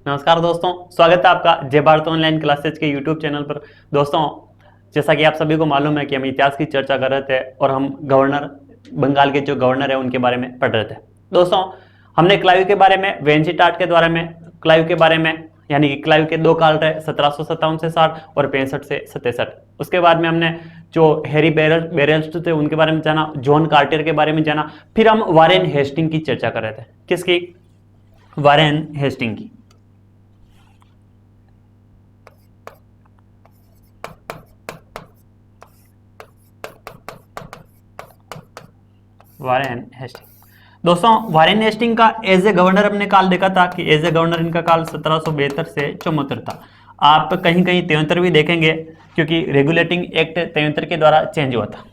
नमस्कार दोस्तों, स्वागत है आपका जय भारत ऑनलाइन क्लासेज के यूट्यूब चैनल पर। दोस्तों, जैसा कि आप सभी को मालूम है कि हम इतिहास की चर्चा कर रहे थे और हम बंगाल के जो गवर्नर है उनके बारे में पढ़ रहे थे। दोस्तों, हमने क्लाइव के बारे में, वेंची टाट के बारे में, क्लाइव के बारे में, यानी कि क्लाइव के दो काल रहे 1757 से 60 और 65 से 67। उसके बाद में हमने जो हैरी बेरेल्स थे उनके बारे में जाना, जॉन कार्टर के बारे में जाना, फिर हम वारेन हेस्टिंग की चर्चा कर रहे थे। किसकी? वारेन हेस्टिंग की। Warren Hastings. दोस्तों, वारेन हेस्टिंग का एज ए गवर्नर हमने काल देखा था कि एज ए गवर्नर इनका काल 1772 से 74 था। आप कहीं कहीं 73 भी देखेंगे क्योंकि रेगुलेटिंग एक्ट 73 के द्वारा चेंज हुआ था।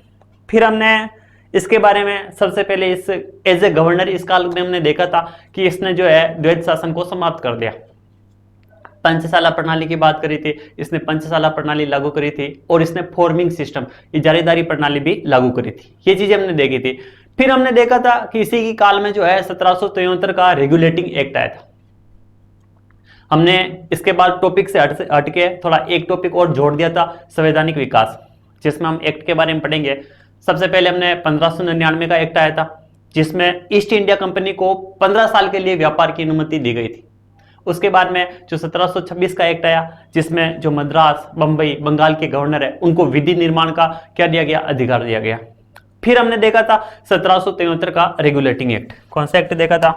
फिर हमने इसके बारे में सबसे पहले इस एज ए गवर्नर इस काल में हमने देखा था कि इसने जो है द्वैध शासन को समाप्त कर दिया। पंचशाला प्रणाली की बात करी थी, इसने पंचशाला प्रणाली लागू करी थी और इसने फॉर्मिंग सिस्टम, इजारेदारी प्रणाली भी लागू करी थी। ये चीजें हमने देखी थी। फिर हमने देखा था कि इसी की काल में जो है 1773 का रेगुलेटिंग एक्ट आया था। हमने इसके बाद टॉपिक से हट के थोड़ा एक टॉपिक और जोड़ दिया था, संवैधानिक विकास, जिसमें हम एक्ट के बारे में पढ़ेंगे। सबसे पहले हमने 1599 का एक्ट आया था, जिसमें ईस्ट इंडिया कंपनी को 15 साल के लिए व्यापार की अनुमति दी गई थी। उसके बाद में जो 1726 का एक्ट आया, जिसमें जो मद्रास, बंबई, बंगाल के गवर्नर है उनको विधि निर्माण का क्या दिया गया? अधिकार दिया गया। फिर हमने देखा था 1773 का रेगुलेटिंग एक्ट। कौन सा एक्ट देखा था?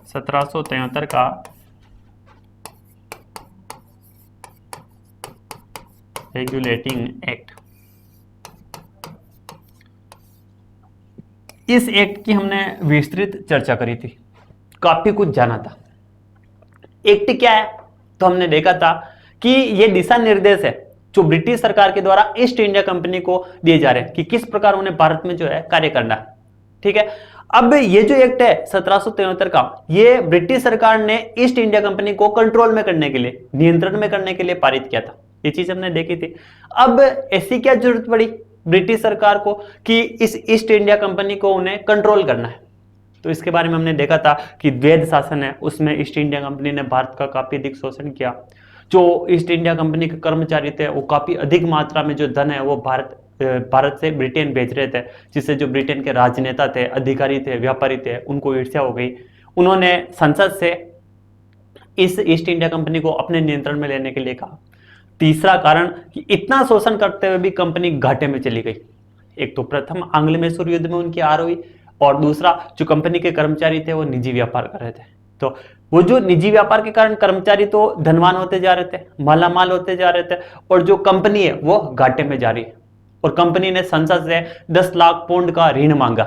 1773 का रेगुलेटिंग एक्ट। इस एक्ट की हमने विस्तृत चर्चा करी थी, काफी कुछ जाना था। एक्ट क्या है तो हमने देखा था कि ये दिशा निर्देश है जो ब्रिटिश सरकार के द्वारा ईस्ट इंडिया कंपनी को दिए जा रहे हैं कि किस प्रकार उन्हें भारत में जो है कार्य करना है। ठीक है, अब ये जो एक्ट है 1773 का, ये ब्रिटिश सरकार ने ईस्ट इंडिया कंपनी को कंट्रोल में करने के लिए, नियंत्रण में करने के लिए पारित किया था। ये चीज हमने देखी थी। अब ऐसी क्या जरूरत पड़ी ब्रिटिश सरकार को कि इस ईस्ट इंडिया कंपनी को उन्हें कंट्रोल करना है? तो इसके बारे में हमने देखा था कि द्वैध शासन है, उसमें ईस्ट इंडिया कंपनी ने भारत का काफी अधिक शोषण किया। जो ईस्ट इंडिया कंपनी के कर्मचारी थे वो काफी अधिक मात्रा में जो धन है वो भारत से ब्रिटेन भेज रहे थे, जिससे जो ब्रिटेन के राजनेता थे, अधिकारी थे, व्यापारी थे, उनको ईर्ष्या हो गई। उन्होंने संसद से इस ईस्ट इंडिया कंपनी को अपने नियंत्रण में लेने के लिए कहा। तीसरा कारण कि इतना शोषण करते हुए भी कंपनी घाटे में चली गई। एक तो प्रथम आंग्ल मैसूर युद्ध में उनकी हार हुई, और दूसरा जो कंपनी के कर्मचारी थे वो निजी व्यापार कर रहे थे। तो वो जो निजी व्यापार के कारण कर्मचारी तो धनवान होते जा रहे थे, मालामाल होते जा रहे थे, और जो कंपनी है वो घाटे में जा रही है। और कंपनी ने संसद से 10 लाख पाउंड का ऋण मांगा।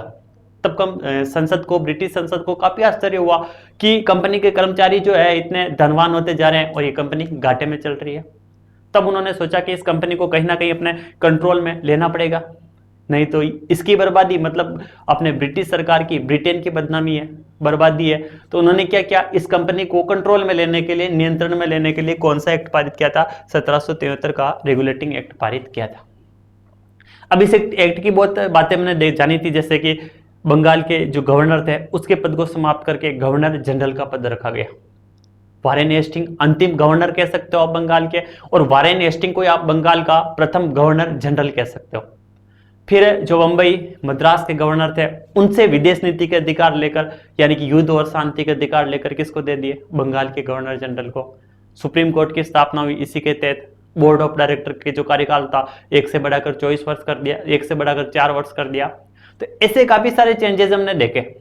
तब संसद को, ब्रिटिश संसद को काफी आश्चर्य हुआ कि कंपनी के कर्मचारी जो है इतने धनवान होते जा रहे हैं और ये कंपनी घाटे में चल रही है। तब उन्होंने सोचा कि इस कंपनी को कहीं ना कहीं अपने कंट्रोल में लेना पड़ेगा, नहीं तो इसकी बर्बादी, मतलब अपने ब्रिटिश सरकार की, ब्रिटेन की बदनामी है, बर्बादी है। तो उन्होंने क्या किया? इस कंपनी को कंट्रोल में लेने के लिए, नियंत्रण में लेने के लिए कौन सा एक्ट पारित किया था? 1773 का रेगुलेटिंग एक्ट पारित किया था। अब इस एक्ट की बहुत बातें हमने जानी थी, जैसे कि बंगाल के जो गवर्नर थे उसके पद को समाप्त करके गवर्नर जनरल का पद रखा गया। वारेन हेस्टिंग अंतिम गवर्नर कह सकते हो आप बंगाल के, और वारेन हेस्टिंग को आप बंगाल का प्रथम गवर्नर जनरल कह सकते हो। फिर जो बंबई, मद्रास के गवर्नर थे उनसे विदेश नीति के अधिकार लेकर, यानी कि युद्ध और शांति के अधिकार लेकर किसको दे दिए? बंगाल के गवर्नर जनरल को। सुप्रीम कोर्ट की स्थापना हुई इसी के तहत। बोर्ड ऑफ डायरेक्टर के जो कार्यकाल था 1 से बढ़ाकर 24 वर्ष कर दिया, 1 से बढ़ाकर 4 वर्ष कर दिया। तो ऐसे काफी सारे चेंजेस हमने देखे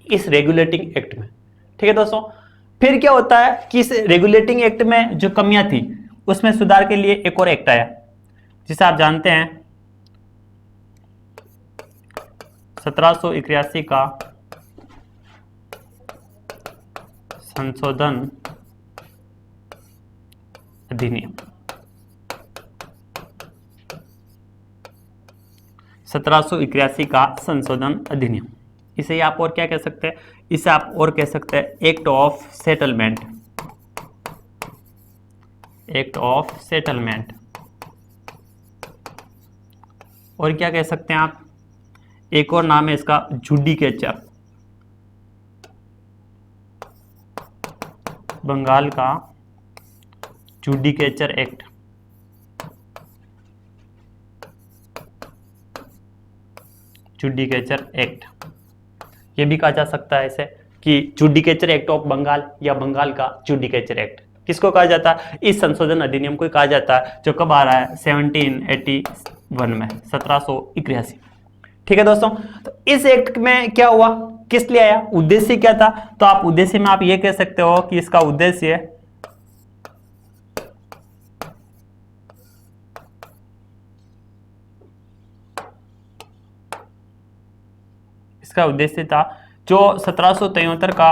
इस रेगुलेटिंग एक्ट में। ठीक है दोस्तों, फिर क्या होता है कि इस रेगुलेटिंग एक्ट में जो कमियां थी उसमें सुधार के लिए एक और एक्ट आया, जिसे आप जानते हैं 1781 का संशोधन अधिनियम। 1781 का संशोधन अधिनियम, इसे आप और क्या कह सकते हैं? इसे आप और कह सकते हैं act of settlement. Act of settlement. और क्या कह सकते हैं आप? एक और नाम है इसका जुडिकेचर, बंगाल का जुडिकेचर एक्ट। जुडिकेचर एक्ट ये भी कहा जा सकता है ऐसे कि जुडिकेचर एक्ट ऑफ बंगाल या बंगाल का जुडिकेचर एक्ट। किसको कहा जाता है? इस संशोधन अधिनियम को कहा जाता है, जो कब आ रहा है 1781 में, 1781। ठीक है दोस्तों, तो इस एक्ट में क्या हुआ, किस लिए आया, उद्देश्य क्या था? तो आप उद्देश्य में आप ये कह सकते हो कि इसका उद्देश्य था जो 1773 का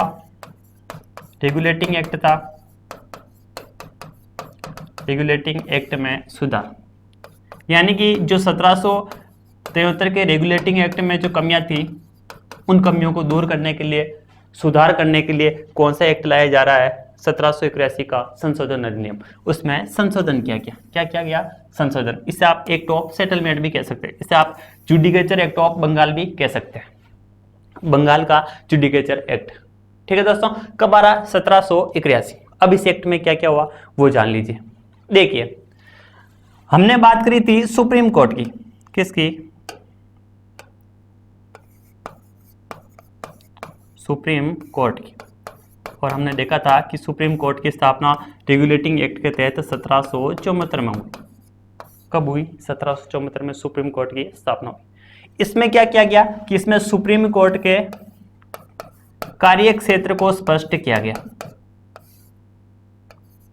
रेगुलेटिंग एक्ट था, रेगुलेटिंग एक्ट में सुधार। यानी कि जो 1773 के रेगुलेटिंग एक्ट में जो कमियां थी, उन कमियों को दूर करने के लिए, सुधार करने के लिए कौन सा एक्ट लाया जा रहा है? 1781 का संशोधन अधिनियम। उसमें संशोधन किया गया। क्या किया गया? संशोधन। इसे आप एक्ट ऑफ सेटलमेंट भी कह सकते हैं, इसे आप जुडिकेचर एक्ट ऑफ बंगाल भी कह सकते हैं, बंगाल का जुडिकेचर एक्ट। ठीक है दोस्तों, कब आ रहा? 1781। अब इस एक्ट में क्या क्या हुआ वो जान लीजिए। देखिए, हमने बात करी थी सुप्रीम कोर्ट की, किसकी? सुप्रीम कोर्ट की। और हमने देखा था कि सुप्रीम कोर्ट की स्थापना रेगुलेटिंग एक्ट के तहत 1774 में हुई। कब हुई? 1774 में सुप्रीम कोर्ट की स्थापना हुई। इसमें क्या किया गया कि इसमें सुप्रीम कोर्ट के कार्य क्षेत्र को स्पष्ट किया गया,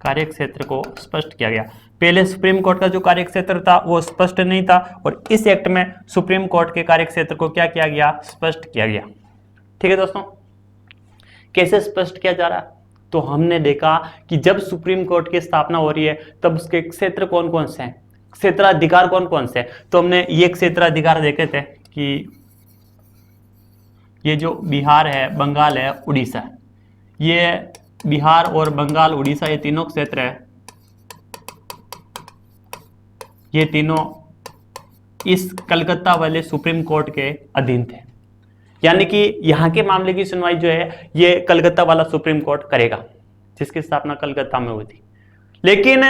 कार्य क्षेत्र को स्पष्ट किया गया। पहले सुप्रीम कोर्ट का जो कार्य क्षेत्र था वो स्पष्ट नहीं था, और इस एक्ट में सुप्रीम कोर्ट के कार्य क्षेत्र को क्या किया गया? स्पष्ट किया गया। ठीक है दोस्तों, कैसे स्पष्ट किया जा रहा है? तो हमने देखा कि जब सुप्रीम कोर्ट की स्थापना हो रही है तब उसके क्षेत्र कौन कौन से हैं, क्षेत्राधिकार कौन कौन से हैं। तो हमने ये क्षेत्राधिकार देखे थे कि ये जो बिहार है, बंगाल है, उड़ीसा है, ये बिहार और बंगाल, उड़ीसा, ये तीनों क्षेत्र है, ये तीनों इस कलकत्ता वाले सुप्रीम कोर्ट के अधीन थे। यानी कि यहाँ के मामले की सुनवाई जो है ये कलकत्ता वाला सुप्रीम कोर्ट करेगा, जिसकी स्थापना कलकत्ता में हुई थी। लेकिन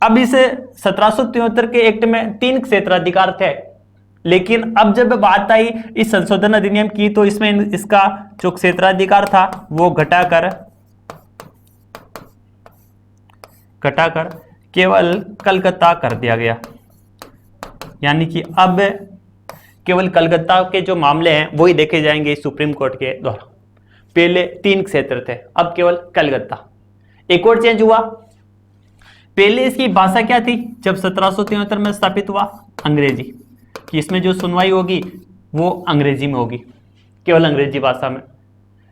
अब इस 1773 के एक्ट में 3 क्षेत्राधिकार थे, लेकिन अब जब बात आई इस संशोधन अधिनियम की तो इसमें इसका जो क्षेत्राधिकार था वो घटाकर केवल कलकत्ता कर दिया गया। यानी कि अब केवल कलकत्ता के जो मामले हैं वही देखे जाएंगे इस सुप्रीम कोर्ट के द्वारा। पहले 3 क्षेत्र थे, अब केवल कलकत्ता। एक और चेंज हुआ, पहले इसकी भाषा क्या थी जब 1773 में स्थापित हुआ? अंग्रेजी। कि इसमें जो सुनवाई होगी वो अंग्रेजी में होगी, केवल अंग्रेजी भाषा में।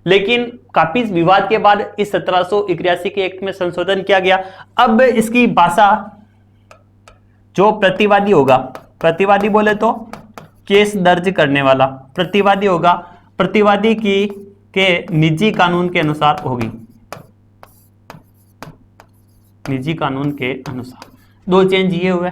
लेकिन काफी विवाद के बाद इस 1781 के एक्ट में संशोधन किया गया। अब इसकी भाषा, जो प्रतिवादी होगा, प्रतिवादी बोले तो केस दर्ज करने वाला प्रतिवादी होगा, प्रतिवादी की के निजी कानून के अनुसार होगी, निजी कानून के अनुसार। 2 चेंज ये हुए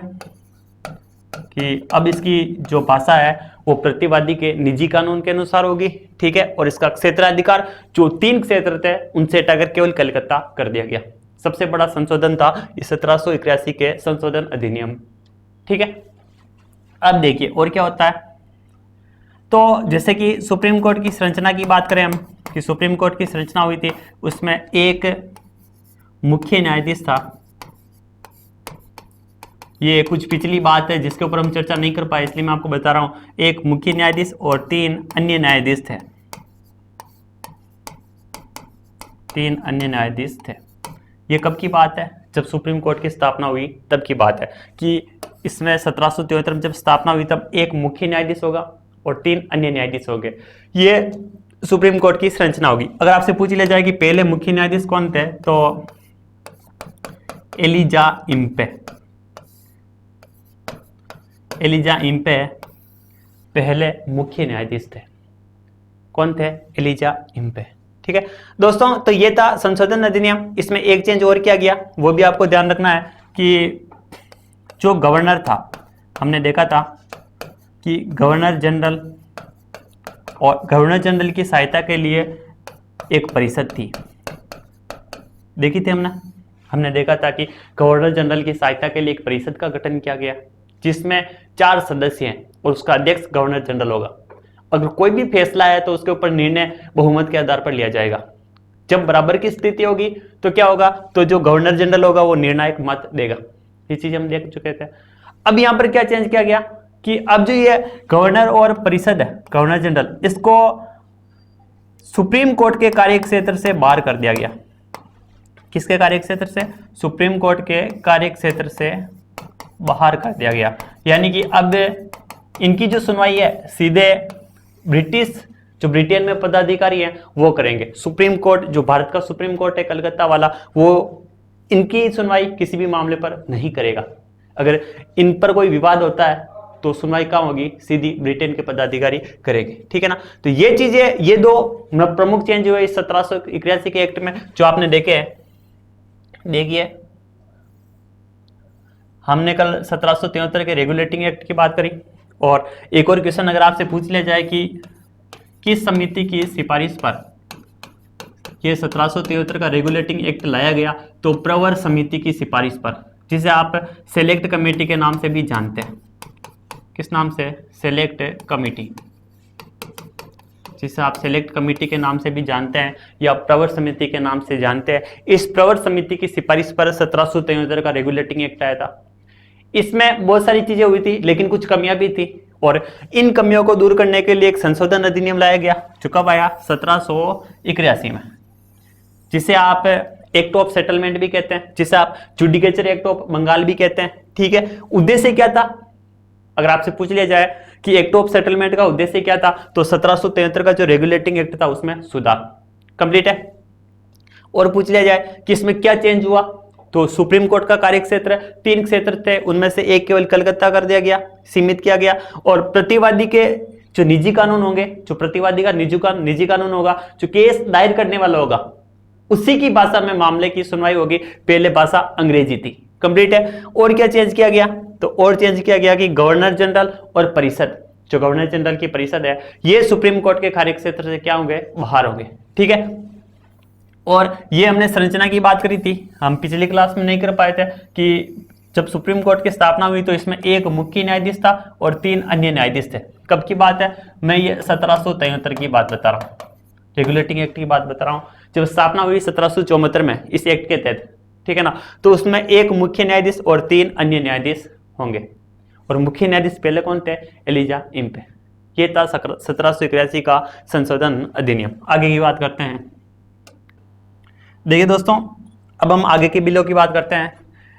कि अब इसकी जो भाषा है वो प्रतिवादी के निजी कानून के अनुसार होगी, ठीक है, और इसका क्षेत्राधिकार जो 3 क्षेत्र थे उनसे हटाकर केवल कलकत्ता कर दिया गया। सबसे बड़ा संशोधन था इस 1781 के संशोधन अधिनियम। ठीक है, अब देखिए और क्या होता है। तो जैसे कि सुप्रीम कोर्ट की संरचना की बात करें हम, कि सुप्रीम कोर्ट की संरचना हुई थी, उसमें एक मुख्य न्यायाधीश था। ये कुछ पिछली बात है जिसके ऊपर हम चर्चा नहीं कर पाए, इसलिए मैं आपको बता रहा हूं। एक मुख्य न्यायाधीश और 3 अन्य न्यायाधीश थे, 3 अन्य न्यायाधीश थे। ये कब की बात है? जब सुप्रीम कोर्ट की स्थापना हुई तब की बात है, कि इसमें 1773 में जब स्थापना हुई तब एक मुख्य न्यायाधीश होगा और 3 अन्य न्यायाधीश होंगे। ये सुप्रीम कोर्ट की संरचना होगी। अगर आपसे पूछ लिया जाए कि पहले मुख्य न्यायाधीश कौन थे, तो एलिजा इम्पे, एलिजा इम्पे पहले मुख्य न्यायाधीश थे। कौन थे? Elijah Impey. ठीक है दोस्तों, तो ये था संशोधन अधिनियम। इसमें एक चेंज और किया गया, वो भी आपको ध्यान रखना है कि जो गवर्नर था, हमने देखा था कि गवर्नर जनरल और गवर्नर जनरल की सहायता के लिए एक परिषद थी। देखी थी हमने देखा था कि गवर्नर जनरल की सहायता के लिए एक परिषद का गठन किया गया जिसमें 4 सदस्य हैं और उसका अध्यक्ष गवर्नर जनरल होगा। अगर कोई भी फैसला है तो उसके ऊपर निर्णय बहुमत के आधार पर लिया जाएगा। जब बराबर की स्थिति होगी तो क्या होगा, तो जो गवर्नर जनरल होगा वो निर्णायक मत देगा। ये चीज हम देख चुके थे। अब यहां पर क्या चेंज किया गया कि अब जो ये गवर्नर और परिषद है, गवर्नर जनरल, इसको सुप्रीम कोर्ट के कार्य क्षेत्र से बाहर कर दिया गया। किसके कार्य क्षेत्र से? सुप्रीम कोर्ट के कार्य क्षेत्र से बाहर कर दिया गया। यानी कि अब इनकी जो सुनवाई है सीधे जो ब्रिटेन में पदाधिकारी हैं वो करेंगे। सुप्रीम कोर्ट, जो भारत का सुप्रीम कोर्ट है कलकत्ता वाला, वो इनकी सुनवाई किसी भी मामले पर नहीं करेगा। अगर इन पर कोई विवाद होता है तो सुनवाई कहाँ होगी? सीधी ब्रिटेन के पदाधिकारी करेंगे। ठीक है ना। तो ये चीजें, ये 2 प्रमुख चेंज हुए इस 1781 के एक्ट में जो आपने देखे हैं। देखिए, हमने कल 1773 के रेगुलेटिंग एक्ट की बात करी, और एक और क्वेश्चन अगर आपसे पूछ लिया जाए कि किस समिति की सिफारिश पर यह 1773 का रेगुलेटिंग एक्ट लाया गया, तो प्रवर समिति की सिफारिश पर, जिसे आप सेलेक्ट कमेटी के नाम से भी जानते हैं। किस नाम से? सेलेक्ट कमेटी, जिसे आप सेलेक्ट कमेटी के नाम से भी जानते हैं या प्रवर समिति के नाम से जानते हैं। इस प्रवर समिति की सिफारिश पर 1773 का रेगुलेटिंग एक्ट आया था। इसमें बहुत सारी चीजें हुई थी लेकिन कुछ कमियां भी थी, और इन कमियों को दूर करने के लिए एक संशोधन अधिनियम लाया गया जो कब आया? 1781 में, जिसे आप एक्ट ऑफ सेटलमेंट भी कहते हैं, जिसे आप जुडिकेचर एक्ट ऑफ बंगाल भी कहते हैं। ठीक है। उद्देश्य क्या था? अगर आपसे पूछ लिया जाए कि एक्ट ऑफ सेटलमेंट का उद्देश्य क्या था, तो 1773 का जो रेगुलेटिंग एक्ट था उसमें सुधार। कंप्लीट है। और पूछ लिया जाए कि इसमें क्या चेंज हुआ, तो सुप्रीम कोर्ट का कार्य क्षेत्र 3 क्षेत्र थे, उनमें से एक केवल कलकत्ता कर दिया गया, सीमित किया गया। और प्रतिवादी के जो निजी कानून होंगे, जो प्रतिवादी का निजी कानून होगा, जो केस दायर करने वाला होगा, उसी की भाषा में मामले की सुनवाई होगी। पहले भाषा अंग्रेजी थी। कंप्लीट है। और क्या चेंज किया गया, तो और चेंज किया गया कि गवर्नर जनरल और परिषद, जो गवर्नर जनरल की परिषद है, ये सुप्रीम कोर्ट के कार्य क्षेत्र से क्या होंगे? बाहर होंगे। ठीक है। और ये हमने संरचना की बात करी थी, हम पिछली क्लास में नहीं कर पाए थे कि जब सुप्रीम कोर्ट की स्थापना हुई तो इसमें एक मुख्य न्यायाधीश था और 3 अन्य न्यायाधीश थे। कब की बात है? मैं ये 1773 की बात बता रहा हूँ, रेगुलेटिंग एक्ट की बात बता रहा हूँ। जब स्थापना हुई 1774 में इस एक्ट के तहत, ठीक है ना, तो उसमें एक मुख्य न्यायाधीश और 3 अन्य न्यायाधीश होंगे। और मुख्य न्यायाधीश पहले कौन थे? Elijah Impey. ये था 1781 का संशोधन अधिनियम। आगे की बात करते हैं। देखिए दोस्तों, अब हम आगे के बिलों की बात करते हैं।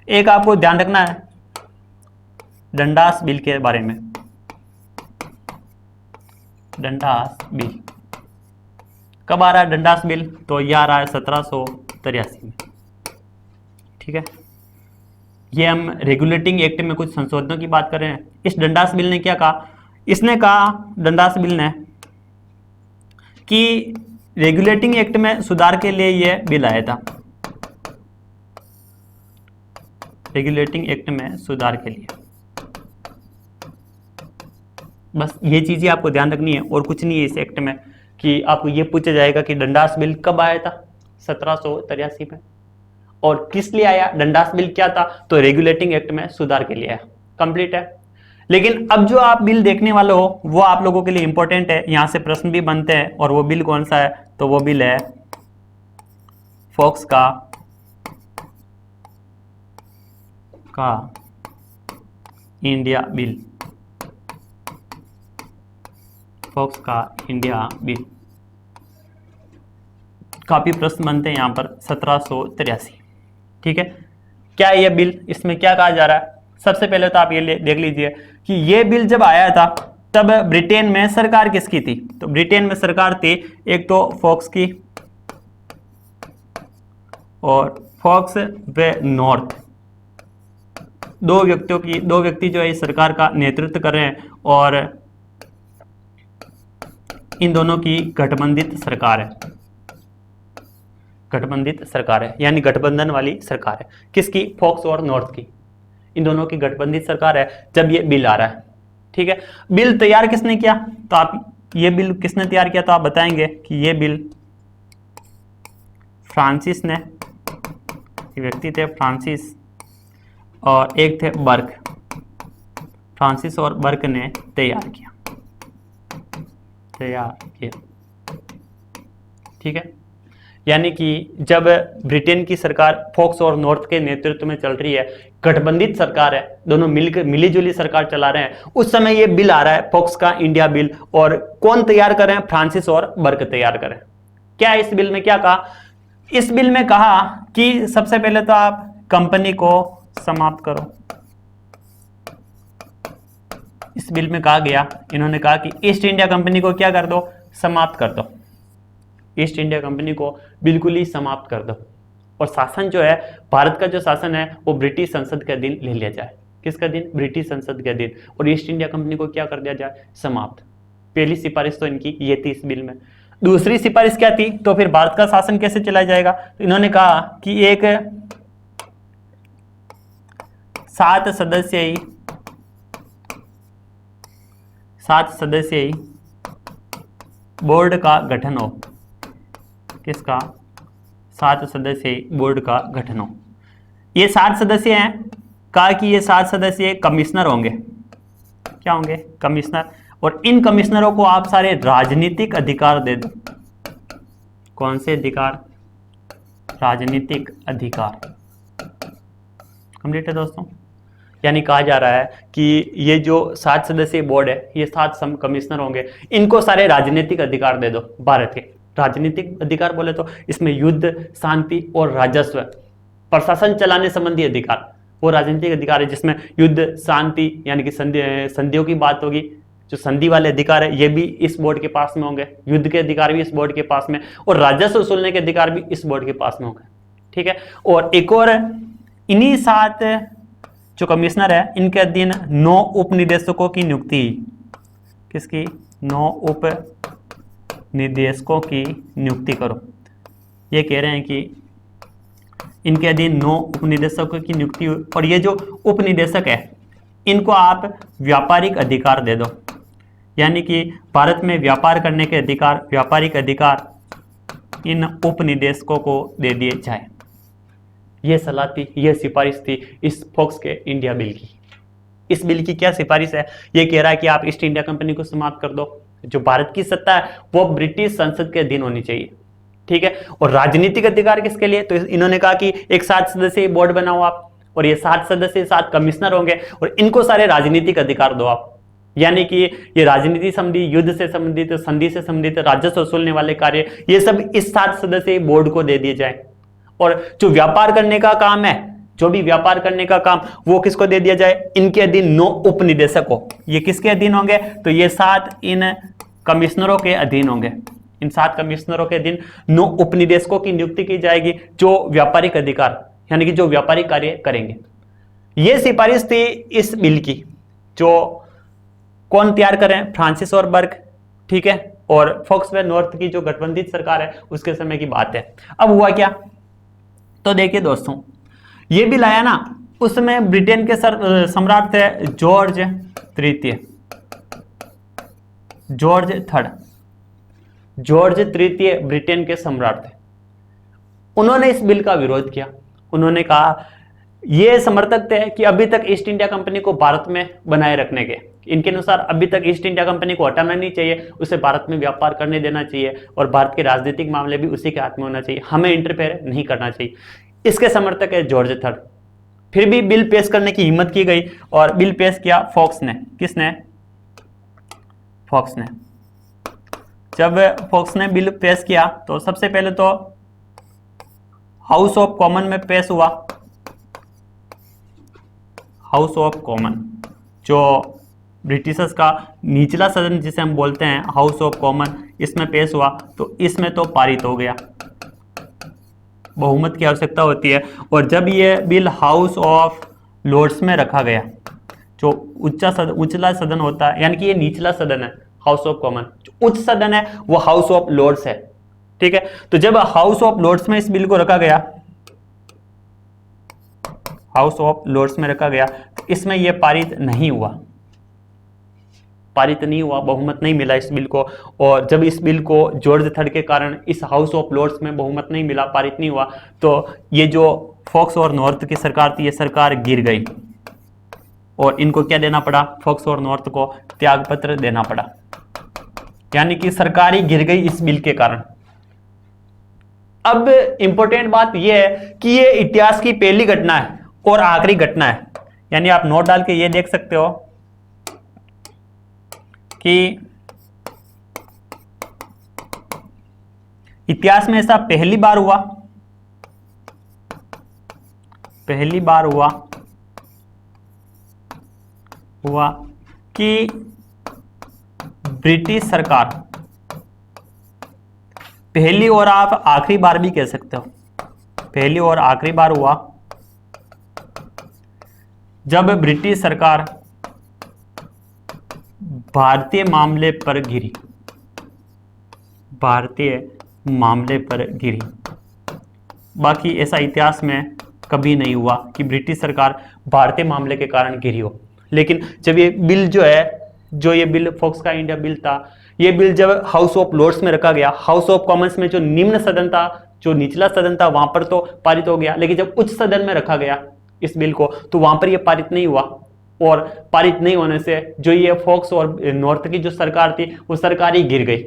एक आपको ध्यान रखना है डंडास बिल के बारे में। डंडास बिल कब आ रहा है? डंडास बिल तो यह आ रहा है 1783 में। ठीक है। ये हम रेगुलेटिंग एक्ट में कुछ संशोधनों की बात कर रहे हैं। इस डंडास बिल ने क्या कहा? इसने कहा, डंडास बिल ने, कि रेगुलेटिंग एक्ट में सुधार के लिए यह बिल आया था। रेगुलेटिंग एक्ट में सुधार के लिए, बस ये चीजें आपको ध्यान रखनी है और कुछ नहीं है इस एक्ट में, कि आपको ये पूछा जाएगा कि डंडास बिल कब आया था? 1783 में। और किस लिए आया? डंडास बिल क्या था? तो रेगुलेटिंग एक्ट में सुधार के लिए आया। कंप्लीट है। लेकिन अब जो आप बिल देखने वाले हो वो आप लोगों के लिए इंपॉर्टेंट है, यहां से प्रश्न भी बनते हैं। और वो बिल कौन सा है? तो वो बिल है फोक्स का इंडिया बिल। फोक्स का इंडिया बिल। काफी प्रश्न बनते हैं यहां पर 1783। ठीक है। क्या ये बिल, इसमें क्या कहा जा रहा है? सबसे पहले तो आप ये देख लीजिए कि ये बिल जब आया था तब ब्रिटेन में सरकार किसकी थी? तो ब्रिटेन में सरकार थी एक तो फोक्स की और फोक्स व नॉर्थ। दो व्यक्ति जो है इस सरकार का नेतृत्व कर रहे हैं और इन दोनों की गठबंधित सरकार है। गठबंधित सरकार है यानी गठबंधन वाली सरकार है। किसकी? फोक्स और नॉर्थ की। इन दोनों की गठबंधित सरकार है जब ये बिल आ रहा है। ठीक है। बिल तैयार किसने किया? तो आप ये बिल किसने तैयार किया, तो आप बताएंगे कि ये बिल फ्रांसिस ने, व्यक्ति थे फ्रांसिस और एक थे बर्क, फ्रांसिस और बर्क ने तैयार किया। ठीक है, यानी कि जब ब्रिटेन की सरकार फोक्स और नॉर्थ के नेतृत्व में चल रही है, गठबंधित सरकार है, दोनों मिलकर मिलीजुली सरकार चला रहे हैं, उस समय ये बिल आ रहा है फोक्स का इंडिया बिल, और कौन तैयार कर रहे हैं, फ्रांसिस और बर्क तैयार करें। क्या इस बिल में क्या कहा, इस बिल में कहा कि सबसे पहले तो आप कंपनी को समाप्त करो। इस बिल में कहा गया, इन्होंने कहा कि ईस्ट इंडिया कंपनी को क्या कर दो, समाप्त कर दो, ईस्ट इंडिया कंपनी को बिल्कुल ही समाप्त कर दो, और शासन जो है, भारत का जो शासन है वो ब्रिटिश संसद के अधीन ले लिया जाए। किसका अधीन, ब्रिटिश संसद के अधीन, और ईस्ट इंडिया कंपनी को क्या कर दिया जाए, समाप्त। पहली सिफारिश तो इनकी ये थी इस बिल में। दूसरी सिफारिश क्या थी, तो फिर भारत का शासन कैसे चलाया जाएगा, तो इन्होंने कहा कि एक 7 सदस्यीय बोर्ड का गठन हो। किसका, 7 सदस्यीय बोर्ड का गठन हो। ये 7 सदस्य हैं, कहा कि ये 7 सदस्य कमिश्नर होंगे। क्या होंगे, कमिश्नर, और इन कमिश्नरों को आप सारे राजनीतिक अधिकार दे दो। कौन से अधिकार, राजनीतिक अधिकार। कंप्लीट है दोस्तों, यानी कहा जा रहा है कि ये जो 7 सदस्यीय बोर्ड है, ये 7 कमिश्नर होंगे, इनको सारे राजनीतिक अधिकार दे दो। भारत के राजनीतिक अधिकार बोले तो इसमें युद्ध, शांति और राजस्व, प्रशासन चलाने संबंधी अधिकार, वो राजनीतिक अधिकार है जिसमें युद्ध, शांति यानी कि संधियों की बात होगी, जो संधि वाले अधिकार है ये भी इस बोर्ड के पास में होंगे, युद्ध के अधिकार भी इस बोर्ड के पास में, और राजस्व वसूलने के अधिकार भी इस बोर्ड के पास में होंगे। ठीक है, और एक और इन्हीं 7 जो कमिश्नर है, इनके अधीन 9 उपनिदेशकों की नियुक्ति। किसकी, 9 उपनिदेशकों की नियुक्ति करो। ये कह रहे हैं कि इनके अधीन 9 उपनिदेशकों की नियुक्ति, और ये जो उपनिदेशक है इनको आप व्यापारिक अधिकार दे दो, यानी कि भारत में व्यापार करने के अधिकार, व्यापारिक अधिकार इन उपनिदेशकों को दे दिए जाए। यह सलाह थी, यह सिफारिश थी इस फोक्स के इंडिया बिल की। इस बिल की क्या सिफारिश है, यह कह रहा है कि आप ईस्ट इंडिया कंपनी को समाप्त कर दो, जो भारत की सत्ता है वो ब्रिटिश संसद के अधीन होनी चाहिए। ठीक है, और राजनीतिक अधिकार किसके लिए, तो इन्होंने कहा कि एक 7 सदस्यीय बोर्ड बनाओ आप, और ये 7 सदस्य 7 कमिश्नर होंगे, और इनको सारे राजनीतिक अधिकार दो आप, यानी कि ये राजनीति संबंधी, युद्ध से संबंधित, संधि से संबंधित, राजस्व वसूलने वाले कार्य, ये सब इस 7 सदस्यीय बोर्ड को दे दिए जाए। और जो व्यापार करने का काम है, जो भी व्यापार करने का काम, वो किसको दे दिया जाए, इनके अधीन 9 उपनिदेशक हो। ये किसके अधीन होंगे, तो ये 7 इन कमिश्नरों के अधीन होंगे। इन 7 कमिश्नरों के अधीन 9 उपनिदेशकों की नियुक्ति की जाएगी, जो व्यापारिक अधिकार यानी कि जो व्यापारिक कार्य करेंगे। ये सिफारिश थी इस बिल की, जो कौन तैयार करें, फ्रांसिस और बर्क। ठीक है, और फोक्स व नॉर्थ की जो गठबंधित सरकार है उसके समय की बात है। अब हुआ क्या, तो देखिए दोस्तों, ये बिल आया ना, उस समय ब्रिटेन के सम्राट थे जॉर्ज तृतीय, जॉर्ज तृतीय ब्रिटेन के सम्राट थे। उन्होंने इस बिल का विरोध किया। उन्होंने कहा, ये समर्थक थे कि अभी तक ईस्ट इंडिया कंपनी को भारत में बनाए रखने के, इनके अनुसार अभी तक ईस्ट इंडिया कंपनी को हटाना नहीं चाहिए, उसे भारत में व्यापार करने देना चाहिए, और भारत के राजनीतिक मामले भी उसी के हाथ में होना चाहिए, हमें इंटरफेयर नहीं करना चाहिए। इसके समर्थक है जॉर्ज III। फिर भी बिल पेश करने की हिम्मत की गई, और बिल पेश किया फोक्स ने। किसने, फोक्स ने। जब फोक्स ने बिल पेश किया तो सबसे पहले तो हाउस ऑफ कॉमन में पेश हुआ। हाउस ऑफ कॉमन, जो ब्रिटिशर्स का निचला सदन जिसे हम बोलते हैं, हाउस ऑफ कॉमन, इसमें पेश हुआ तो इसमें तो पारित हो गया। बहुमत की आवश्यकता होती है। और जब ये बिल हाउस ऑफ लॉर्ड्स में रखा गया, जो उच्चला सदन होता है, यानी कि ये निचला सदन है हाउस ऑफ कॉमन, जो उच्च सदन है वो हाउस ऑफ लॉर्ड्स है। ठीक है, तो जब हाउस ऑफ लॉर्ड्स में इस बिल को रखा गया, हाउस ऑफ लॉर्ड्स में रखा गया, इसमें यह पारित नहीं हुआ। पारित नहीं हुआ, बहुमत नहीं मिला इस बिल को। और जब इस बिल को जॉर्ज थर्ड के कारण इस हाउस ऑफ लॉर्ड्स में बहुमत नहीं मिला, पारित नहीं हुआ, तो ये जो फॉक्स और नॉर्थ की सरकार थी, ये सरकार गिर गई और इनको क्या देना पड़ा, फॉक्स और नॉर्थ को त्यागपत्र देना पड़ा, यानी कि सरकार ही गिर गई इस बिल के कारण। अब इंपॉर्टेंट बात यह है कि ये इतिहास की पहली घटना है और आखिरी घटना है, यानी आप नोट डाल के ये देख सकते हो कि इतिहास में ऐसा पहली बार हुआ कि ब्रिटिश सरकार, पहली और आप आखिरी बार भी कह सकते हो, पहली और आखिरी बार हुआ जब ब्रिटिश सरकार भारतीय मामले पर गिरी, बाकी ऐसा इतिहास में कभी नहीं हुआ कि ब्रिटिश सरकार भारतीय मामले के कारण गिरी हो। लेकिन जब ये बिल ये बिल फॉक्स का इंडिया बिल था, ये बिल जब हाउस ऑफ लॉर्ड्स में रखा गया, हाउस ऑफ कॉमन्स में जो निम्न सदन था, जो निचला सदन था, वहां पर तो पारित हो गया, लेकिन जब उच्च सदन में रखा गया इस बिल को, तो वहां पर ये पारित नहीं हुआ। और पारित नहीं होने से जो ये फॉक्स और नॉर्थ की जो सरकार थी, वो सरकार ही गिर गई,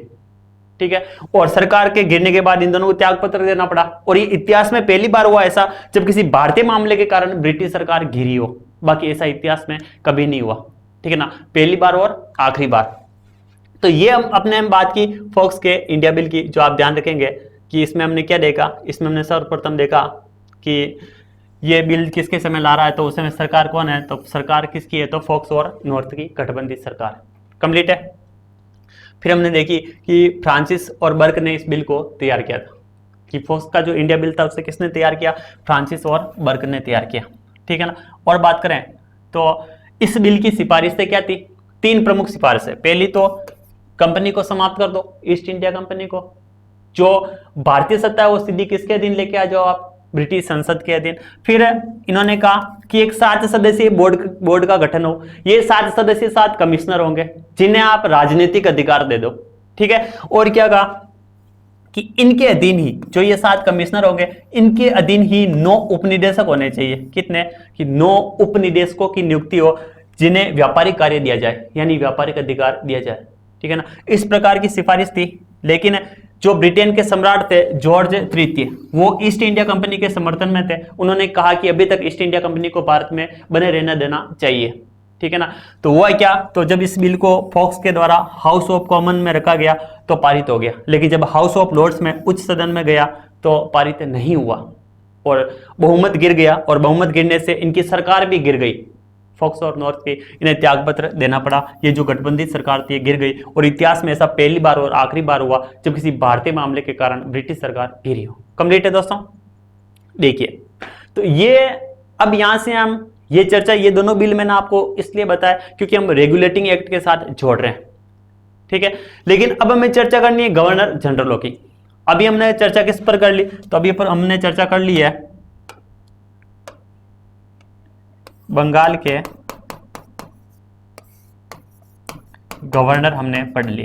ठीक है। और सरकार के गिरने के बाद इन दोनों को त्यागपत्र देना पड़ा। और ये इतिहास में पहली बार हुआ ऐसा जब किसी भारतीय मामले के कारण ब्रिटिश सरकार गिरी हो, बाकी ऐसा इतिहास में कभी नहीं हुआ, ठीक है ना, पहली बार और आखिरी बार। तो ये हम बात की फॉक्स के इंडिया बिल की, जो आप ध्यान रखेंगे कि इसमें हमने क्या देखा, इसमें हमने सर्वप्रथम देखा कि ये बिल किसके समय ला रहा है, तो उस समय सरकार कौन है, तो सरकार किसकी है, तो फॉक्स और नॉर्थ की गठबंधन सरकार, कंप्लीट है। फिर हमने देखी कि फ्रांसिस और बर्क ने इस बिल को तैयार किया था, कि फॉक्स का जो इंडिया बिल था उसे किसने तैयार किया, फ्रांसिस और बर्क ने तैयार किया, ठीक है ना। और बात करें तो इस बिल की सिफारिशें क्या थी, 3 प्रमुख सिफारिशें। पहली तो कंपनी को समाप्त कर दो, ईस्ट इंडिया कंपनी को, जो भारतीय सत्ता है वो सीधी किसके अधीन लेके आ जाओ आप, ब्रिटिश संसद के अधीन। फिर इन्होंने कहा कि एक 7 सदस्यीय बोर्ड का गठन हो, ये 7 सदस्य 7 कमिश्नर होंगे जिन्हें आप राजनीतिक अधिकार दे दो, ठीक है। और क्या कहा कि इनके अधीन ही, जो ये 7 कमिश्नर होंगे, इनके अधीन ही 9 उपनिदेशक होने चाहिए। कितने, कि 9 उपनिदेशकों की नियुक्ति हो जिन्हें व्यापारिक कार्य दिया जाए, यानी व्यापारिक अधिकार दिया जाए, ठीक है ना। इस प्रकार की सिफारिश थी। लेकिन जो ब्रिटेन के सम्राट थे जॉर्ज तृतीय, वो ईस्ट इंडिया कंपनी के समर्थन में थे। उन्होंने कहा कि अभी तक ईस्ट इंडिया कंपनी को भारत में बने रहने देना चाहिए, ठीक है ना। तो हुआ क्या, तो जब इस बिल को फॉक्स के द्वारा हाउस ऑफ कॉमन में रखा गया तो पारित हो गया, लेकिन जब हाउस ऑफ लॉर्ड्स में उच्च सदन में गया तो पारित नहीं हुआ और बहुमत गिर गया। और बहुमत गिरने से इनकी सरकार भी गिर गई, फॉक्स और नॉर्थ की, इन्हें त्यागपत्र देना पड़ा। ये जो गठबंधन सरकार थी गिर गई। और इतिहास में ऐसा पहली बार और आखिरी बार हुआ जब किसी भारतीय मामले के कारण ब्रिटिश सरकार गिरी हो। कंप्लीट है दोस्तों, देखिए। तो ये अब यहां से हम ये चर्चा, ये दोनों बिल मैंने आपको इसलिए बताया क्योंकि हम रेगुलेटिंग एक्ट के साथ जोड़ रहे हैं, ठीक है। लेकिन अब हमें चर्चा करनी है गवर्नर जनरलों की। अभी हमने चर्चा किस पर कर ली, तो अभी पर हमने चर्चा कर ली है बंगाल के गवर्नर, हमने पढ़ लिए।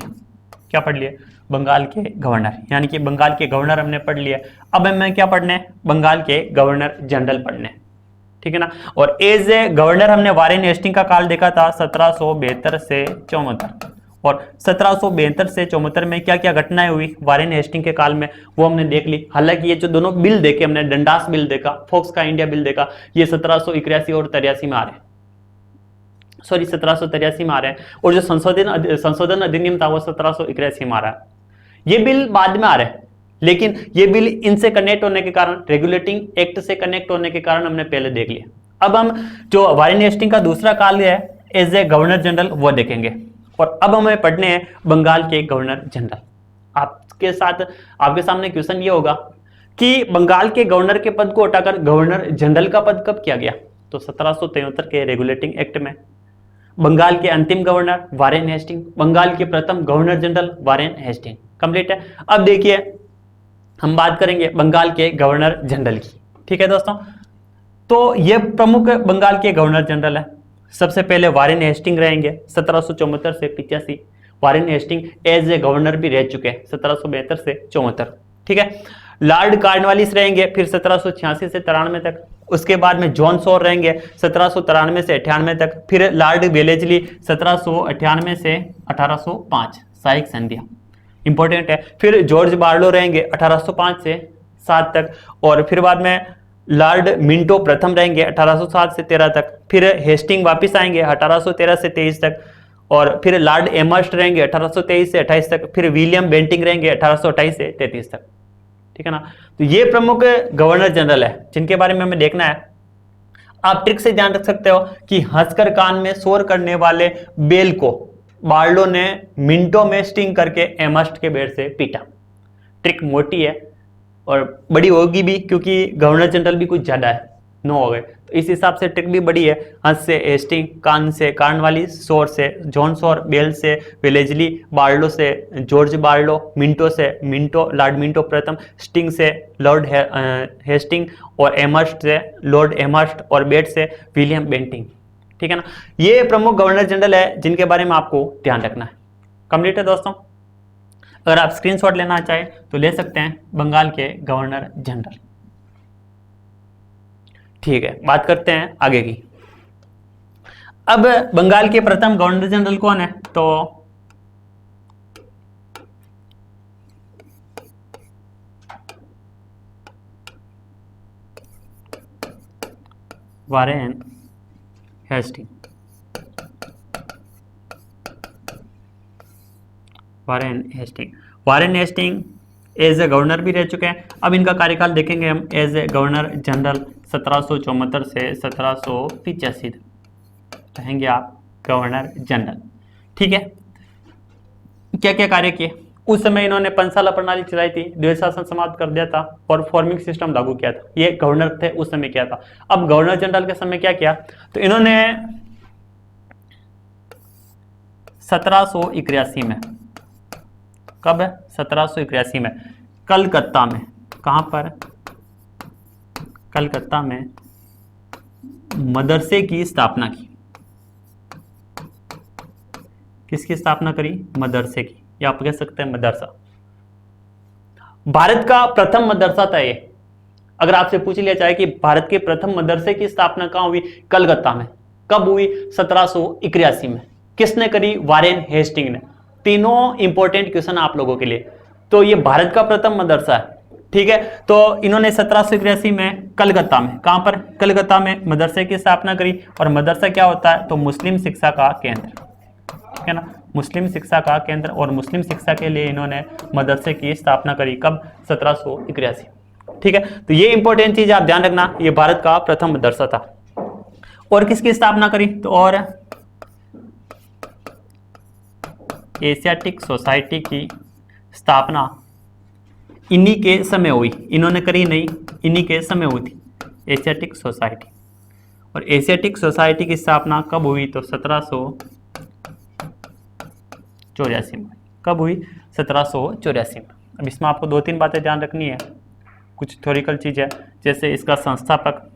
क्या पढ़ लिए, बंगाल के गवर्नर, यानी कि बंगाल के गवर्नर हमने पढ़ लिए। अब हमें क्या पढ़ने, बंगाल के गवर्नर जनरल पढ़ने, ठीक है ना। और एज ए गवर्नर हमने वारेन हेस्टिंग का काल देखा था 1772 से 74। और 1772 से 74 में क्या क्या घटनाएं हुई वारेन हेस्टिंग के काल में, वो हमने देख ली। हालांकि ये जो दोनों बिल देखे हमने, डंडास बिल देखा, फॉक्स का इंडिया बिल देखा, ये 1781 और 83 में आ रहे हैं, सॉरी 1783 में आ रहे हैं। और जो संशोधन अधिनियम था वो 1781 में आ रहा है। ये बिल बाद में आ रहे हैं, लेकिन ये बिल इनसे कनेक्ट होने के कारण, रेगुलेटिंग एक्ट से कनेक्ट होने के कारण हमने पहले देख लिया। अब हम जो वारेन हेस्टिंग का दूसरा काल है एज ए गवर्नर जनरल, वो देखेंगे। और अब हमें पढ़ने हैं बंगाल के गवर्नर जनरल। आपके सामने क्वेश्चन ये होगा कि बंगाल के गवर्नर के पद को हटाकर गवर्नर जनरल का पद कब किया गया, तो 1773 के रेगुलेटिंग एक्ट में। बंगाल के अंतिम गवर्नर वारेन हेस्टिंग, बंगाल के प्रथम governor general Warren Hastings. Complete है। अब देखिए हम बात करेंगे बंगाल के गवर्नर जनरल की, ठीक है दोस्तों। तो ये प्रमुख बंगाल के गवर्नर जनरल है। सबसे पहले वारेन हेस्टिंग रहेंगे 1774 से 85। Warren Hastings as a governor भी रह चुके हैं 1772 से 74। ठीक है। लॉर्ड कार्नवालिस रहेंगे फिर 1786 से 93 तक। उसके बाद में जॉन सॉर रहेंगे 1793 से 98 तक। फिर लॉर्ड वेलेजली 1798 से 1805, सहायक संधियां इंपॉर्टेंट है। फिर जॉर्ज बार्लो रहेंगे 1805 से 7 तक। और फिर बाद में लॉर्ड मिंटो प्रथम रहेंगे 1807 से 13 तक। फिर हेस्टिंग वापस आएंगे 1813 से 23 तक। और फिर लॉर्ड एमर्स्ट रहेंगे 1823 से 28 तक। फिर विलियम बेंटिंग रहेंगे 1828 से 33 तक। ठीक है ना। तो ये प्रमुख गवर्नर जनरल है जिनके बारे में हमें देखना है। आप ट्रिक से ध्यान रख सकते हो कि हंसकर कान में शोर करने वाले बेल को बार्लो ने मिनटों में स्टिंग करके एमर्स्ट के बेड से पीटा। ट्रिक मोटी है और बड़ी होगी भी क्योंकि गवर्नर जनरल भी कुछ ज्यादा है, 9 हो गए, तो इस हिसाब से ट्रिक भी बड़ी है। हंस से हेस्टिंग, कान से कार्नवालिस, शोर से जॉन शोर, बेल से वेलेजली, बार्लो से जॉर्ज बार्लो, मिंटो से मिंटो लॉर्ड मिंटो प्रथम, स्टिंग से लॉर्ड हेस्टिंग और एमर्स्ट से लॉर्ड एमर्स्ट और बेट से विलियम बेंटिंग। ठीक है ना। ये प्रमुख गवर्नर जनरल है जिनके बारे में आपको ध्यान रखना है। कंप्लीट है दोस्तों। अगर आप स्क्रीनशॉट लेना चाहें तो ले सकते हैं बंगाल के गवर्नर जनरल। ठीक है, बात करते हैं आगे की। अब बंगाल के प्रथम गवर्नर जनरल कौन है? तो Warren Hastings. Warren Hastings, Warren Hastings as a governor भी रह चुके हैं। अब इनका कार्यकाल देखेंगे हम एज ए गवर्नर जनरल 1774 से 1785 रहेंगे आप गवर्नर जनरल। ठीक है। क्या क्या कार्य किए? उस समय इन्होंने पंचाला प्रणाली चलाई थी, द्वैध शासन समाप्त कर दिया था और फॉर्मिंग सिस्टम लागू किया था। ये गवर्नर थे उस समय किया था। अब गवर्नर जनरल के समय क्या किया? तो इन्होंने 1781 में, कब है? 1781 में कलकत्ता में, कहां पर? कलकत्ता में मदरसे की स्थापना की। किसकी स्थापना करी? मदरसे की, या आप कह सकते हैं मदरसा। भारत का प्रथम मदरसा था ये। अगर आपसे पूछ लिया जाए कि भारत के प्रथम मदरसे की स्थापना कहां हुई? कलकत्ता में। कब हुई? 1781 में। किसने करी? वारेन हेस्टिंग ने। तीनों इंपॉर्टेंट क्वेश्चन आप लोगों के लिए। तो ये भारत का प्रथम मदरसा है। ठीक है। तो इन्होंने 1781 में कलकत्ता में, कहां पर? कलकत्ता में मदरसे की स्थापना करी। और मदरसा क्या होता है? तो मुस्लिम शिक्षा का केंद्र। ठीक है ना, मुस्लिम शिक्षा का केंद्र। और मुस्लिम शिक्षा के लिए इन्होंने मदरसे की स्थापना करी। कब? 1781। ठीक है। तो ये इंपॉर्टेंट चीज आप ध्यान रखना, ये भारत का प्रथम मदरसा था। और किसकी स्थापना करी? तो और एशियाटिक सोसाइटी की स्थापना इन्हीं के समय हुई। इन्होंने करी नहीं, इन्हीं के समय हुई थी एशियाटिक सोसाइटी। और एशियाटिक सोसाइटी की स्थापना कब हुई? तो 1784 में। कब हुई? 1784 में। अब इसमें आपको 2-3 बातें ध्यान रखनी है, कुछ थ्योरिकल चीज है। जैसे इसका संस्थापक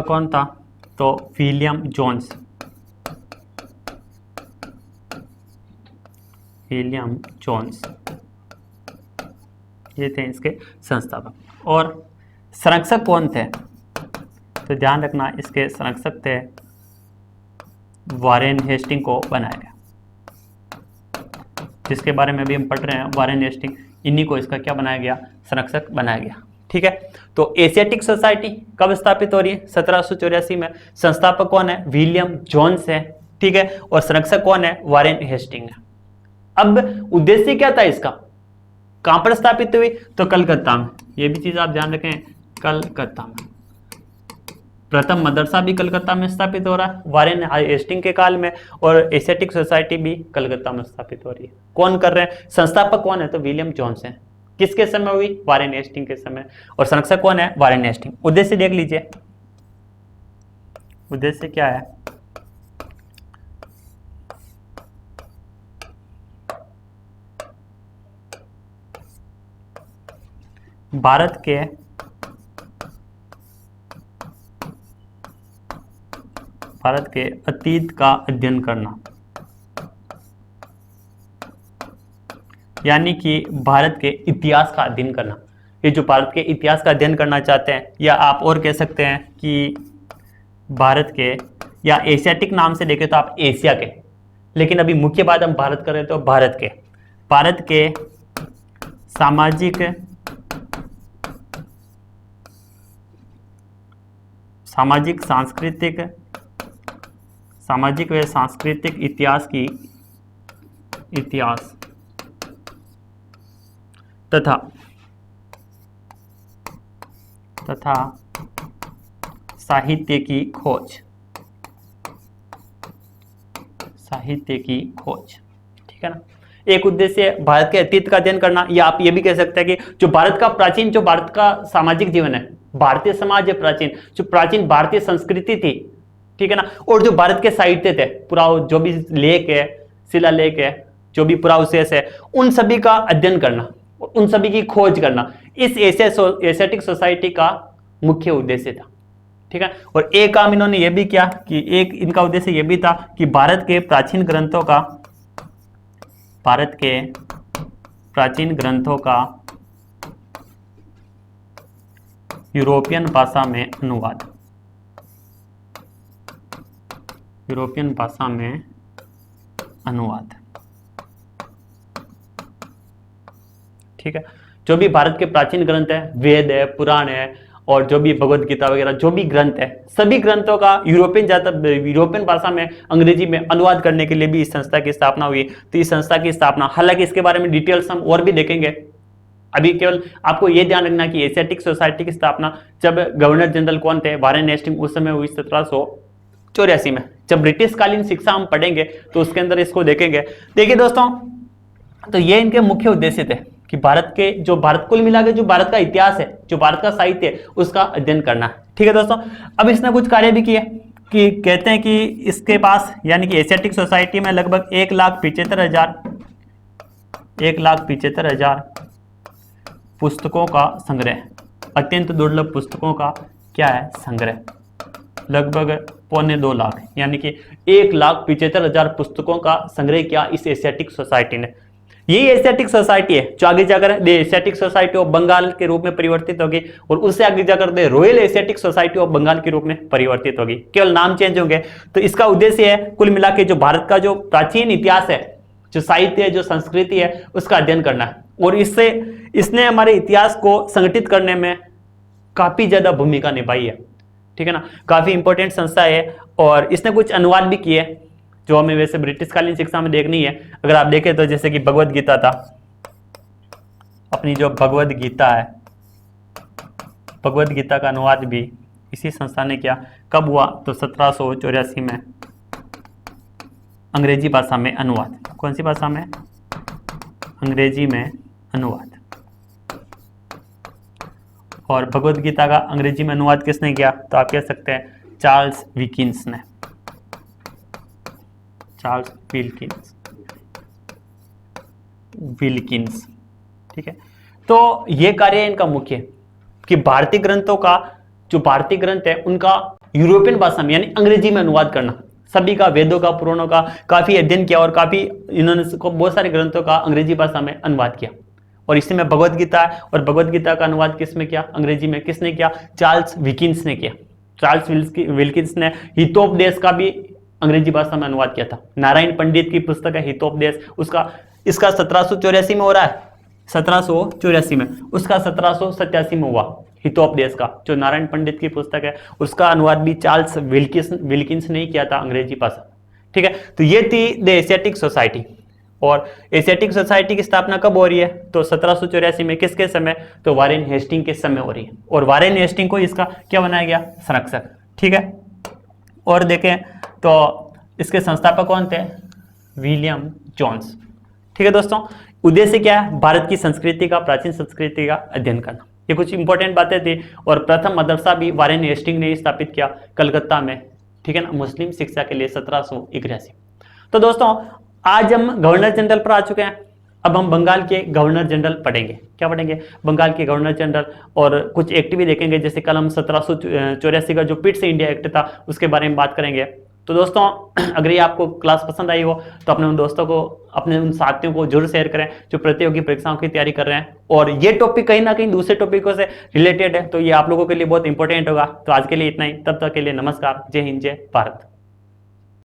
कौन था? तो विलियम जोन्स। विलियम जोन्स ये थे इसके संस्थापक। और संरक्षक कौन थे? तो ध्यान रखना, इसके संरक्षक थे वारेन हेस्टिंग को बनाया गया, जिसके बारे में भी हम पढ़ रहे हैं। वारेन हेस्टिंग, इन्हीं को इसका क्या बनाया गया? संरक्षक बनाया गया। ठीक है। तो एशियाटिक सोसाइटी कब स्थापित हो रही है? 1784 में। संस्थापक कौन है? विलियम जोन्स है। ठीक है। और संरक्षक कौन है? वारेन हेस्टिंग है। अब उद्देश्य क्या था इसका? कहां पर स्थापित हुई? तो कलकत्ता में। यह भी चीज आप ध्यान रखें, कलकत्ता में। प्रथम मदरसा भी कलकत्ता में स्थापित हो रहा है वारेन हेस्टिंग के काल में। और एशियाटिक सोसाइटी भी कलकत्ता में स्थापित हो रही है। कौन कर रहे हैं? संस्थापक कौन है? तो विलियम जोन्स है। किसके समय हुई? वारेन हेस्टिंग के समय। और संरक्षक कौन है? Warren Hastings. उद्देश्य देख लीजिए, उद्देश्य क्या है? भारत के भारत के अतीत का अध्ययन करना, यानी कि भारत के इतिहास का अध्ययन करना। ये जो भारत के इतिहास का अध्ययन करना चाहते हैं, या आप और कह सकते हैं कि भारत के, या एशियाटिक नाम से देखें तो आप एशिया के, लेकिन अभी मुख्य बात हम भारत कर रहे हैं तो भारत के सामाजिक व सांस्कृतिक इतिहास तथा साहित्य की खोज, ठीक है ना। एक उद्देश्य भारत के अतीत का अध्ययन करना, या आप ये भी कह सकते हैं कि जो भारत का सामाजिक जीवन है, भारतीय समाज है प्राचीन, जो प्राचीन भारतीय संस्कृति थी, ठीक है ना, और जो भारत के साहित्य थे, पुराव जो भी लेख है, शिलालेख है, जो भी पुरावशेष है, उन सभी का अध्ययन करना, उन सभी की खोज करना, इस एशियाटिक सोसाइटी का मुख्य उद्देश्य था, ठीक है। और एक काम इन्होंने ये भी किया कि एक इनका उद्देश्य ये भी था कि भारत के प्राचीन ग्रंथों का यूरोपियन भाषा में अनुवाद, ठीक है। जो भी भारत के प्राचीन ग्रंथ है, वेद है, पुराण है, और जो भी भगवत गीता वगैरह जो भी ग्रंथ है, सभी ग्रंथों का यूरोपियन भाषा में, अंग्रेजी में अनुवाद करने के लिए भी इस संस्था की स्थापना हुई। तो इस संस्था की स्थापना, हालांकि इसके बारे में डिटेल्स हम और भी देखेंगे, अभी केवल आपको यह ध्यान रखना कि एशियाटिक सोसाइटी की स्थापना जब गवर्नर जनरल कौन थे, वारेन हेस्टिंग्स, उस समय हुई 1784 में। जब ब्रिटिश कालीन शिक्षा हम पढ़ेंगे तो उसके अंदर इसको देखेंगे। देखिए दोस्तों, तो ये इनके मुख्य उद्देश्य थे कि भारत कुल मिला के जो भारत का इतिहास है, जो भारत का साहित्य है, उसका अध्ययन करना, ठीक है दोस्तों। अब इसने कुछ कार्य भी किए कि कहते हैं कि इसके पास, यानी कि एशियाटिक सोसाइटी में लगभग 1,75,000 पुस्तकों का संग्रह, अत्यंत दुर्लभ पुस्तकों का क्या है, संग्रह, लगभग 2.25 लाख, यानी कि 1,75,000 पुस्तकों का संग्रह किया इस एशियाटिक सोसाइटी ने। यही एशियाटिक सोसाइटी है जो आगे जाकर एशियाटिक सोसाइटी ऑफ बंगाल के रूप में परिवर्तित होगी, और उससे आगे जाकर Royal Asiatic Society of Bengal के रूप में परिवर्तित होगी, केवल नाम चेंज होंगे। तो इसका उद्देश्य है कुल मिला के जो भारत का जो प्राचीन इतिहास है, जो साहित्य है, जो संस्कृति है, उसका अध्ययन करना है। और इसने हमारे इतिहास को संगठित करने में काफी ज्यादा भूमिका निभाई है, ठीक है ना। काफी इंपॉर्टेंट संस्था है, और इसने कुछ अनुवाद भी किए जो हमें वैसे ब्रिटिश कालीन शिक्षा में देखनी है। अगर आप देखें तो जैसे कि भगवत गीता था, अपनी जो भगवत गीता है, भगवत गीता का अनुवाद भी इसी संस्था ने किया। कब हुआ? तो 1784 में अंग्रेजी भाषा में अनुवाद। कौन सी भाषा में? अंग्रेजी में अनुवाद। और भगवत गीता का अंग्रेजी में अनुवाद किसने किया? तो आप कह सकते हैं चार्ल्स विकिंस ने, चार्ल्स विल्किंस, ठीक है। तो ये कार्य है इनका मुख्य, कि भारतीय ग्रंथों का, जो भारतीय ग्रंथ है उनका यूरोपियन भाषा में यानी अंग्रेजी में अनुवाद करना। सभी का, वेदों का, पुराणों का काफी अध्ययन किया, और काफी इन्होंने बहुत सारे ग्रंथों का अंग्रेजी भाषा में अनुवाद किया। और इसी में भगवत गीता है, और भगवत गीता का अनुवाद किस में किया? अंग्रेजी में। किसने किया? चार्ल्स विकिंस ने किया। चार्ल्स विल्किंस ने हितोपदेश का भी अंग्रेजी भाषा में अनुवाद किया था। नारायण पंडित की पुस्तक है हितोपदेश, इसका 1784 में हो रहा है, 1784 में, उसका 1787 में हुआ हितोपदेश का, जो नारायण पंडित की पुस्तक है, उसका अनुवाद भी चार्ल्स विल्किंस ने ही किया था अंग्रेजी भाषा, ठीक है। तो ये थी द एशियाटिक सोसाइटी। और एशियाटिक सोसाइटी की स्थापना कब हो रही है? तो 1784 में। किसके समय? तो वारेन हेस्टिंग के समय हो रही है, और वारेन हेस्टिंग को इसका क्या बनाया गया? संरक्षक, ठीक है। और देखें तो इसके संस्थापक कौन थे? विलियम जोन्स, ठीक है दोस्तों। उद्देश्य क्या है? भारत की संस्कृति का, प्राचीन संस्कृति का अध्ययन करना। ये कुछ इंपॉर्टेंट बातें थी। और प्रथम मदरसा भी वारेन हेस्टिंग ने स्थापित किया कलकत्ता में, ठीक है ना, मुस्लिम शिक्षा के लिए 1781। तो दोस्तों आज हम गवर्नर जनरल पर आ चुके हैं। अब हम बंगाल के गवर्नर जनरल पढ़ेंगे। क्या पढ़ेंगे? बंगाल के गवर्नर जनरल, और कुछ एक्ट भी देखेंगे, जैसे कलम 1784 का जो पिट्स इंडिया एक्ट था उसके बारे में बात करेंगे। तो दोस्तों अगर ये आपको क्लास पसंद आई हो तो अपने उन दोस्तों को, अपने उन साथियों को जरूर शेयर करें जो प्रतियोगी परीक्षाओं की तैयारी कर रहे हैं। और ये टॉपिक कहीं ना कहीं दूसरे टॉपिकों से रिलेटेड है, तो ये आप लोगों के लिए बहुत इंपॉर्टेंट होगा। तो आज के लिए इतना ही, तब तक के लिए नमस्कार, जय हिंद, जय भारत।